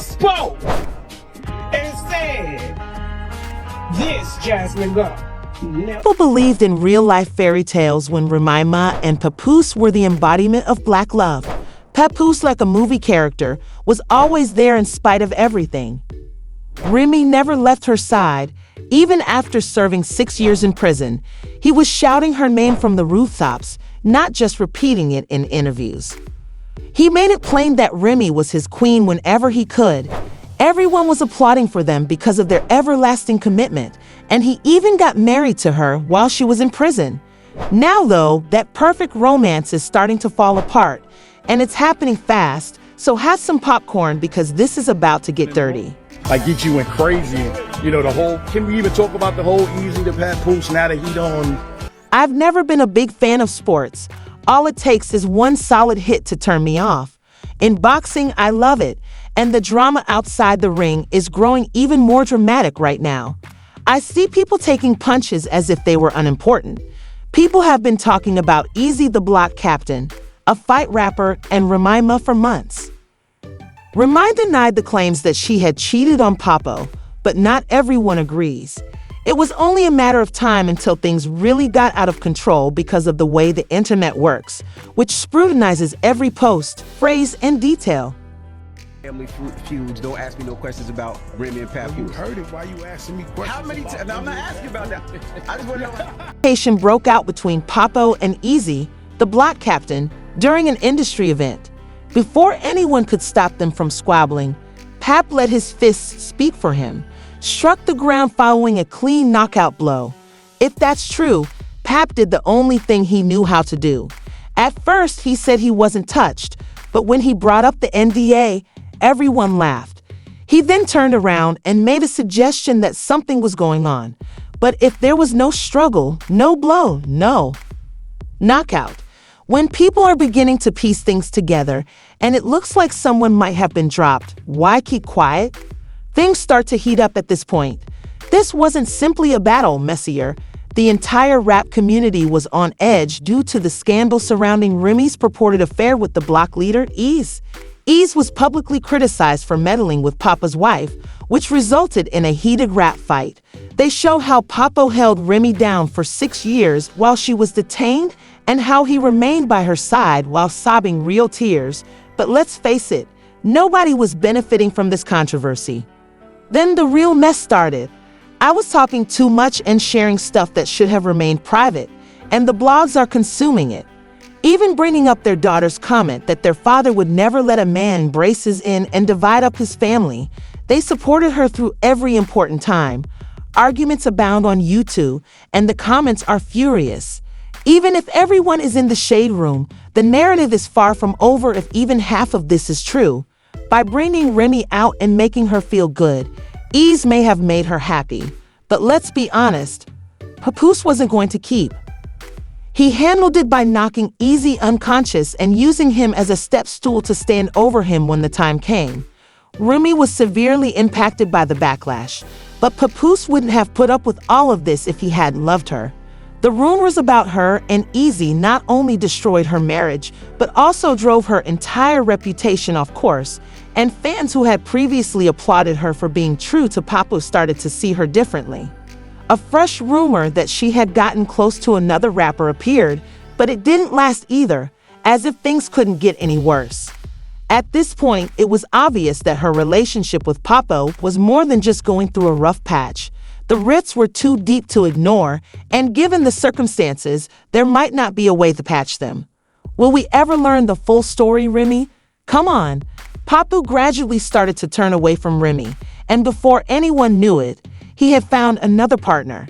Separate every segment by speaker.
Speaker 1: spoke and said, this Jasmine Guard.
Speaker 2: People believed in real-life fairy tales when Remy and Papoose were the embodiment of black love. Papoose, like a movie character, was always there in spite of everything. Remy never left her side. Even after serving 6 years in prison, he was shouting her name from the rooftops, not just repeating it in interviews. He made it plain that Remy was his queen whenever he could. Everyone was applauding for them because of their everlasting commitment, and he even got married to her while she was in prison. Now, though, that perfect romance is starting to fall apart, and it's happening fast, so have some popcorn because this is about to get dirty.
Speaker 3: Like, get you went crazy. You know, can we even talk about the whole Easy to Papoose now that he don't?
Speaker 2: I've never been a big fan of sports. All it takes is one solid hit to turn me off. In boxing, I love it, and the drama outside the ring is growing even more dramatic right now. I see people taking punches as if they were unimportant. People have been talking about Easy the Block Captain, a fight rapper, and Remy for months. Remy denied the claims that she had cheated on Papo, but not everyone agrees. It was only a matter of time until things really got out of control because of the way the internet works, which scrutinizes every post, phrase, and detail.
Speaker 4: Family feuds, don't ask me no questions about Remy and Papoose.
Speaker 3: You heard it. Why you asking me questions?
Speaker 4: How many times? I'm not asking about that. I just want to know.
Speaker 2: Altercation broke out between Papo and Easy, the block captain, during an industry event. Before anyone could stop them from squabbling, Pap let his fists speak for him, struck the ground following a clean knockout blow. If that's true, Pap did the only thing he knew how to do. At first, he said he wasn't touched, but when he brought up the NDA, everyone laughed. He then turned around and made a suggestion that something was going on. But if there was no struggle, no blow, no knockout. When people are beginning to piece things together and it looks like someone might have been dropped, why keep quiet? Things start to heat up at this point. This wasn't simply a battle, Messier. The entire rap community was on edge due to the scandal surrounding Remy's purported affair with the block leader, Ease. Ease was publicly criticized for meddling with Papa's wife, which resulted in a heated rap fight. They show how Papo held Remy down for 6 years while she was detained and how he remained by her side while sobbing real tears. But let's face it, nobody was benefiting from this controversy. Then the real mess started. I was talking too much and sharing stuff that should have remained private, and the blogs are consuming it. Even bringing up their daughter's comment that their father would never let a man brace his in and divide up his family. They supported her through every important time. Arguments abound on YouTube, and the comments are furious. Even if everyone is in the shade room, the narrative is far from over if even half of this is true. By bringing Remy out and making her feel good, Ease may have made her happy. But let's be honest, Papoose wasn't going to keep. He handled it by knocking Easy unconscious and using him as a step stool to stand over him when the time came. Remy was severely impacted by the backlash, but Papoose wouldn't have put up with all of this if he hadn't loved her. The rumors about her and Easy not only destroyed her marriage, but also drove her entire reputation off course, and fans who had previously applauded her for being true to Papoose started to see her differently. A fresh rumor that she had gotten close to another rapper appeared, but it didn't last either, as if things couldn't get any worse. At this point, it was obvious that her relationship with Papo was more than just going through a rough patch. The rifts were too deep to ignore, and given the circumstances, there might not be a way to patch them. Will we ever learn the full story, Remy? Come on. Papo gradually started to turn away from Remy, and before anyone knew it, he had found another partner.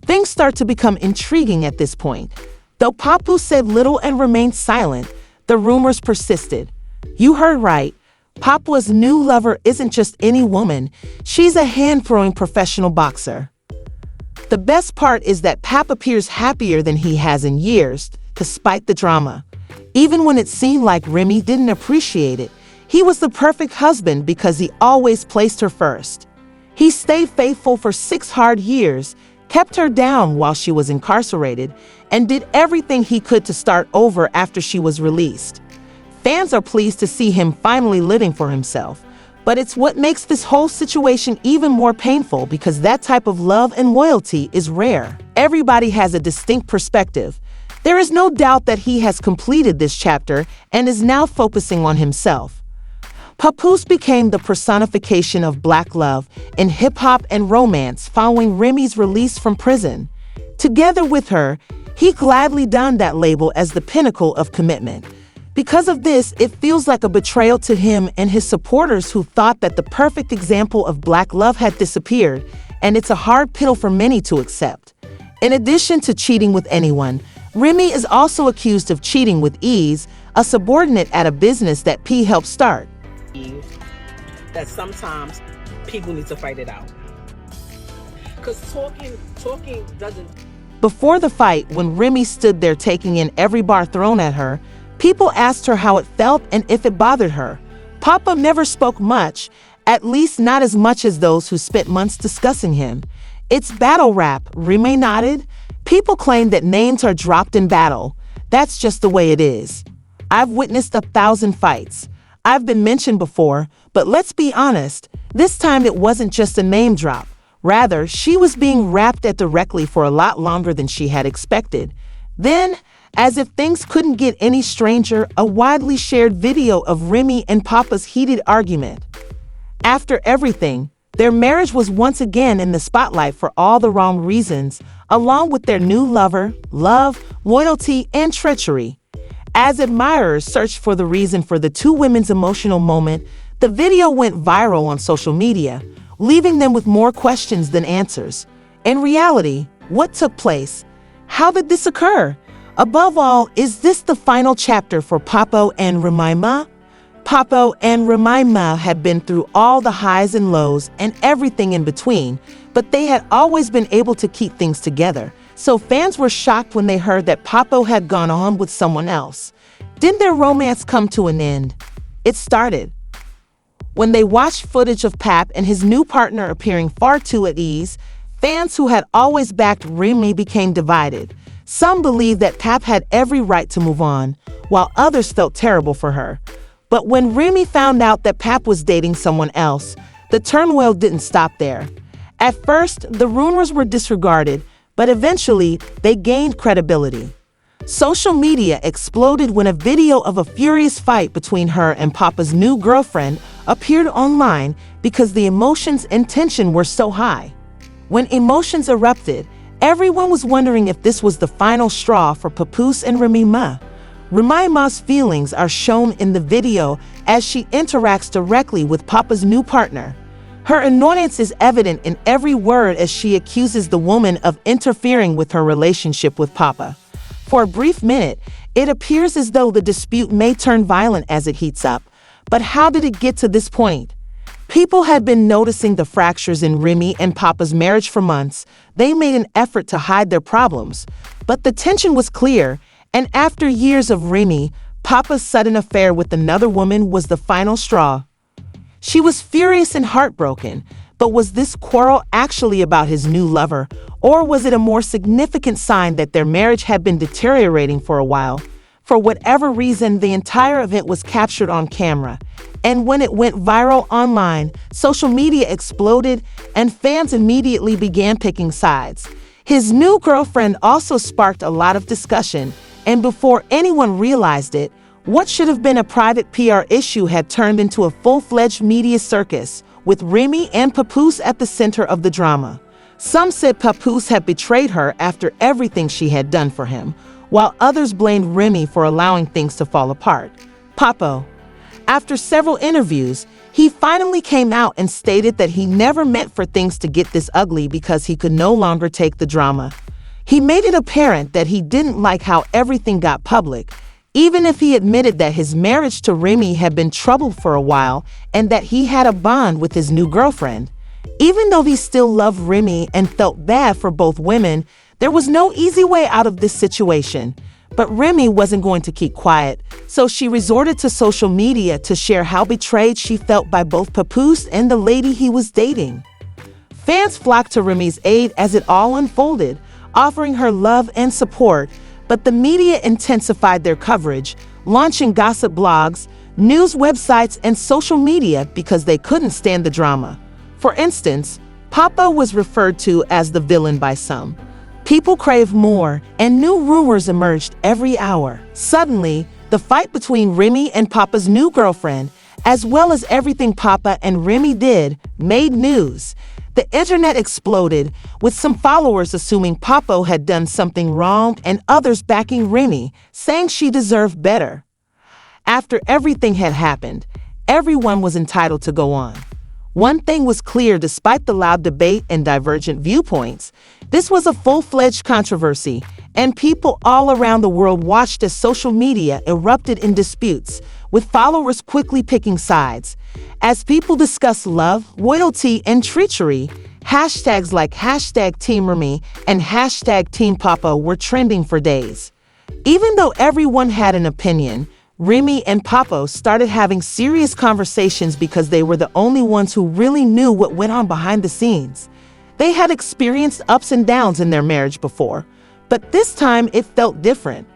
Speaker 2: Things start to become intriguing at this point. Though Papoose said little and remained silent, the rumors persisted. You heard right. Papo's new lover isn't just any woman. She's a hand-throwing professional boxer. The best part is that Pap appears happier than he has in years, despite the drama. Even when it seemed like Remy didn't appreciate it, he was the perfect husband because he always placed her first. He stayed faithful for 6 hard years, kept her down while she was incarcerated, and did everything he could to start over after she was released. Fans are pleased to see him finally living for himself, But it's what makes this whole situation even more painful because that type of love and loyalty is rare. Everybody has a distinct perspective. There is no doubt that he has completed this chapter and is now focusing on himself. Papoose became the personification of black love in hip-hop and romance following Remy's release from prison. Together with her, he gladly donned that label as the pinnacle of commitment. Because of this, it feels like a betrayal to him and his supporters who thought that the perfect example of black love had disappeared, and it's a hard pill for many to accept. In addition to cheating with anyone, Remy is also accused of cheating with Ease, a subordinate at a business that P helped start.
Speaker 1: That sometimes people need to fight it out. Because talking doesn't...
Speaker 2: Before the fight, when Remy stood there taking in every bar thrown at her, people asked her how it felt and if it bothered her. Papa never spoke much, at least not as much as those who spent months discussing him. It's battle rap, Remy nodded. People claim that names are dropped in battle. That's just the way it is. I've witnessed 1,000 fights. I've been mentioned before, but let's be honest, this time it wasn't just a name drop. Rather, she was being rapped at directly for a lot longer than she had expected. Then, as if things couldn't get any stranger, a widely shared video of Remy and Papa's heated argument. After everything, their marriage was once again in the spotlight for all the wrong reasons, along with their new lover, love, loyalty, and treachery. As admirers searched for the reason for the two women's emotional moment, the video went viral on social media, leaving them with more questions than answers. In reality, what took place? How did this occur? Above all, is this the final chapter for Papo and Remy? Papo and Remy had been through all the highs and lows and everything in between, but they had always been able to keep things together. So fans were shocked when they heard that Papo had gone on with someone else. Didn't their romance come to an end? It started when they watched footage of Pap and his new partner appearing far too at ease. Fans who had always backed Remy became divided. Some believed that Pap had every right to move on, while others felt terrible for her. But when Remy found out that Pap was dating someone else, the turmoil didn't stop there. At first, the rumors were disregarded, but eventually, they gained credibility. Social media exploded when a video of a furious fight between her and Papa's new girlfriend appeared online because the emotions and tension were so high. When emotions erupted, everyone was wondering if this was the final straw for Papoose and Remy. Remy's feelings are shown in the video as she interacts directly with Papa's new partner. Her annoyance is evident in every word as she accuses the woman of interfering with her relationship with Papa. For a brief minute, it appears as though the dispute may turn violent as it heats up. But how did it get to this point? People had been noticing the fractures in Remy and Papa's marriage for months. They made an effort to hide their problems. But the tension was clear, and after years of Remy, Papa's sudden affair with another woman was the final straw. She was furious and heartbroken, but was this quarrel actually about his new lover, or was it a more significant sign that their marriage had been deteriorating for a while? For whatever reason, the entire event was captured on camera, and when it went viral online, social media exploded and fans immediately began picking sides. His new girlfriend also sparked a lot of discussion, and before anyone realized it, what should have been a private PR issue had turned into a full-fledged media circus, with Remy and Papoose at the center of the drama. Some said Papoose had betrayed her after everything she had done for him, while others blamed Remy for allowing things to fall apart. Papo. After several interviews, he finally came out and stated that he never meant for things to get this ugly because he could no longer take the drama. He made it apparent that he didn't like how everything got public, even if he admitted that his marriage to Remy had been troubled for a while and that he had a bond with his new girlfriend. Even though he still loved Remy and felt bad for both women, there was no easy way out of this situation. But Remy wasn't going to keep quiet, so she resorted to social media to share how betrayed she felt by both Papoose and the lady he was dating. Fans flocked to Remy's aid as it all unfolded, offering her love and support, but the media intensified their coverage, launching gossip blogs, news websites, and social media because they couldn't stand the drama. For instance, Papa was referred to as the villain by some. People craved more, and new rumors emerged every hour. Suddenly, the fight between Remy and Papa's new girlfriend, as well as everything Papa and Remy did, made news. The internet exploded, with some followers assuming Papa had done something wrong and others backing Remy, saying she deserved better. After everything had happened, everyone was entitled to go on. One thing was clear despite the loud debate and divergent viewpoints. This was a full-fledged controversy, and people all around the world watched as social media erupted in disputes, with followers quickly picking sides. As people discussed love, loyalty, and treachery, hashtags like #TeamRemy and #TeamPapa were trending for days. Even though everyone had an opinion, Remy and Papoose started having serious conversations because they were the only ones who really knew what went on behind the scenes. They had experienced ups and downs in their marriage before, but this time it felt different.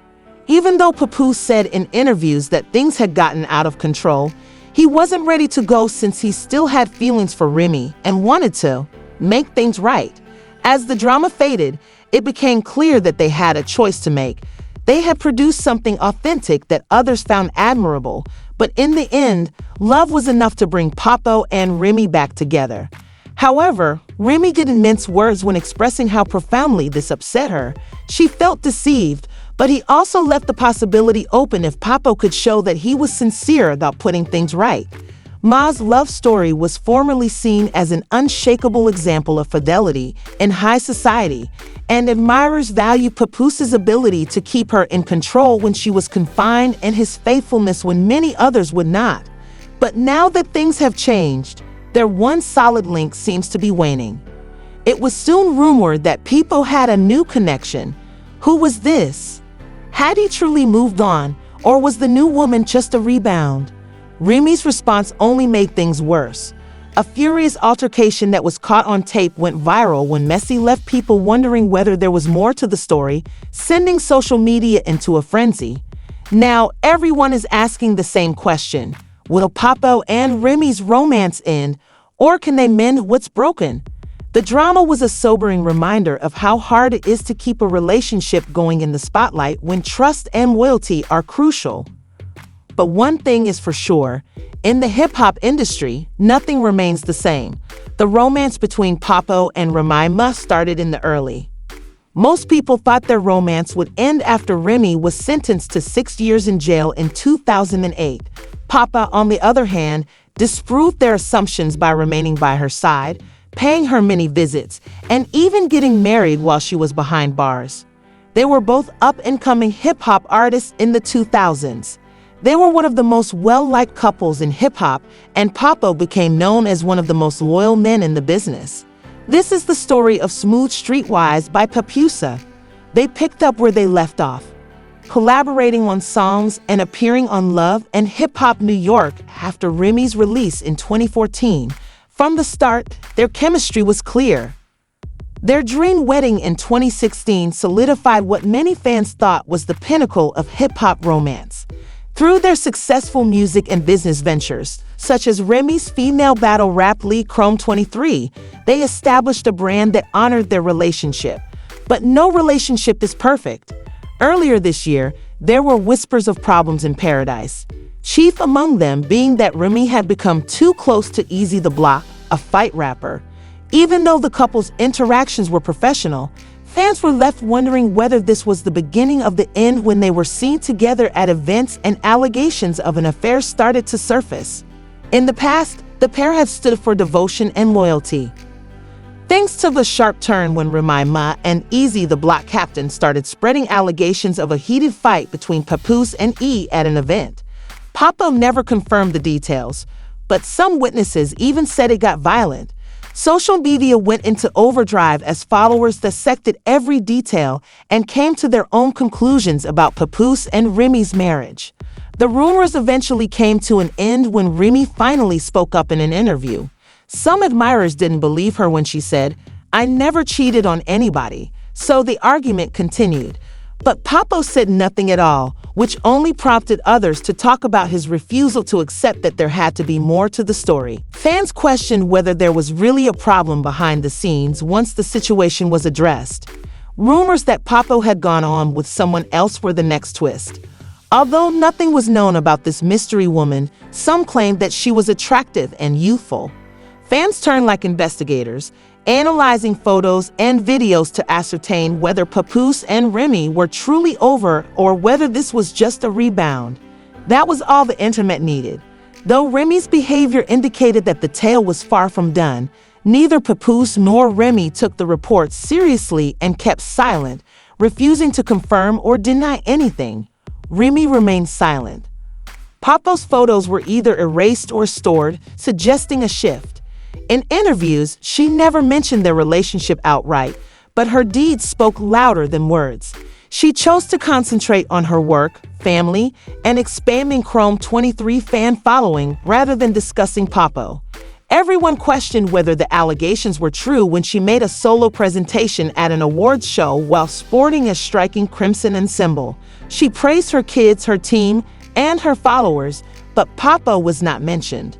Speaker 2: Even though Papoose said in interviews that things had gotten out of control, he wasn't ready to go since he still had feelings for Remy and wanted to make things right. As the drama faded, it became clear that they had a choice to make. They had produced something authentic that others found admirable, but in the end, love was enough to bring Papa and Remy back together. However, Remy didn't mince words when expressing how profoundly this upset her. She felt deceived, but he also left the possibility open if Papa could show that he was sincere about putting things right. Ma's love story was formerly seen as an unshakable example of fidelity in high society, and admirers valued Papoose's ability to keep her in control when she was confined and his faithfulness when many others would not. But now that things have changed, their one solid link seems to be waning. It was soon rumored that Papa had a new connection. Who was this? Had he truly moved on, or was the new woman just a rebound? Remy's response only made things worse. A furious altercation that was caught on tape went viral when Messi left people wondering whether there was more to the story, sending social media into a frenzy. Now, everyone is asking the same question. Will Papa and Remy's romance end, or can they mend what's broken? The drama was a sobering reminder of how hard it is to keep a relationship going in the spotlight when trust and loyalty are crucial. But one thing is for sure, in the hip-hop industry, nothing remains the same. The romance between Papa and Remy started in the early. Most people thought their romance would end after Remy was sentenced to 6 years in jail in 2008. Papa, on the other hand, disproved their assumptions by remaining by her side, paying her many visits, and even getting married while she was behind bars. They were both up-and-coming hip-hop artists in the 2000s. They were one of the most well-liked couples in hip-hop, and Papa became known as one of the most loyal men in the business. This is the story of Smooth Streetwise by Papoose. They picked up where they left off, collaborating on songs and appearing on Love and Hip Hop New York after Remy's release in 2014. From the start, their chemistry was clear. Their dream wedding in 2016 solidified what many fans thought was the pinnacle of hip-hop romance. Through their successful music and business ventures, such as Remy's female battle rap league Chrome 23, they established a brand that honored their relationship. But no relationship is perfect. Earlier this year, there were whispers of problems in Paradise. Chief among them being that Remy had become too close to Easy the Block, a fight rapper. Even though the couple's interactions were professional, fans were left wondering whether this was the beginning of the end when they were seen together at events and allegations of an affair started to surface. In the past, the pair had stood for devotion and loyalty. Things took a sharp turn when Remy and Easy the Block captain started spreading allegations of a heated fight between Papoose and E at an event. Papa never confirmed the details, but some witnesses even said it got violent. Social media went into overdrive as followers dissected every detail and came to their own conclusions about Papoose and Remy's marriage. The rumors eventually came to an end when Remy finally spoke up in an interview. Some admirers didn't believe her when she said, "I never cheated on anybody," so the argument continued. But Papoose said nothing at all, which only prompted others to talk about his refusal to accept that there had to be more to the story. Fans questioned whether there was really a problem behind the scenes once the situation was addressed. Rumors that Papoose had gone on with someone else were the next twist. Although nothing was known about this mystery woman, some claimed that she was attractive and youthful. Fans turned like investigators, analyzing photos and videos to ascertain whether Papoose and Remy were truly over or whether this was just a rebound. That was all the internet needed. Though Remy's behavior indicated that the tale was far from done, neither Papoose nor Remy took the reports seriously and kept silent, refusing to confirm or deny anything. Remy remained silent. Papoose's photos were either erased or stored, suggesting a shift. In interviews, she never mentioned their relationship outright, but her deeds spoke louder than words. She chose to concentrate on her work, family, and expanding Chrome 23 fan following rather than discussing Papoose. Everyone questioned whether the allegations were true when she made a solo presentation at an awards show while sporting a striking crimson and symbol. She praised her kids, her team, and her followers, but Papoose was not mentioned.